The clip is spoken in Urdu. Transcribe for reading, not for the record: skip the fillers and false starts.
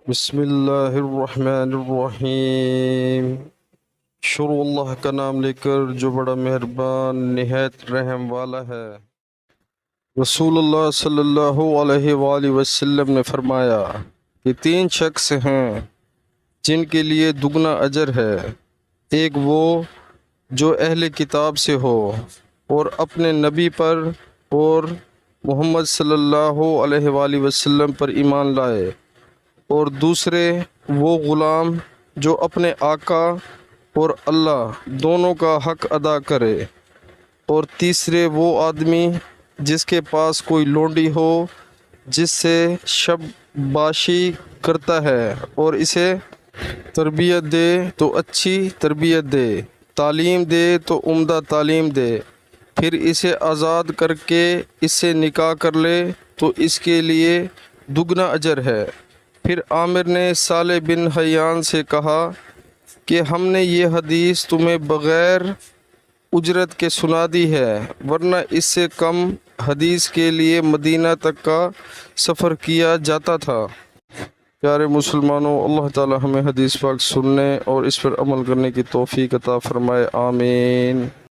بسم اللہ الرحمن الرحیم۔ شروع اللہ کا نام لے کر جو بڑا مہربان نہایت رحم والا ہے۔ رسول اللہ صلی اللہ علیہ وآلہ وسلم نے فرمایا کہ 3 شخص ہیں جن کے لیے دگنا اجر ہے۔ ایک وہ جو اہل کتاب سے ہو اور اپنے نبی پر اور محمد صلی اللہ علیہ وآلہ وسلم پر ایمان لائے، اور دوسرے وہ غلام جو اپنے آقا اور اللہ دونوں کا حق ادا کرے، اور تیسرے وہ آدمی جس کے پاس کوئی لونڈی ہو جس سے شب باشی کرتا ہے، اور اسے تربیت دے تو اچھی تربیت دے، تعلیم دے تو عمدہ تعلیم دے، پھر اسے آزاد کر کے اس سے نکاح کر لے تو اس کے لیے دگنا اجر ہے۔ پھر عامر نے صالح بن حیان سے کہا کہ ہم نے یہ حدیث تمہیں بغیر اجرت کے سنا دی ہے، ورنہ اس سے کم حدیث کے لیے مدینہ تک کا سفر کیا جاتا تھا۔ پیارے مسلمانوں، اللہ تعالی ہمیں حدیث پاک سننے اور اس پر عمل کرنے کی توفیق عطا فرمائے، آمین۔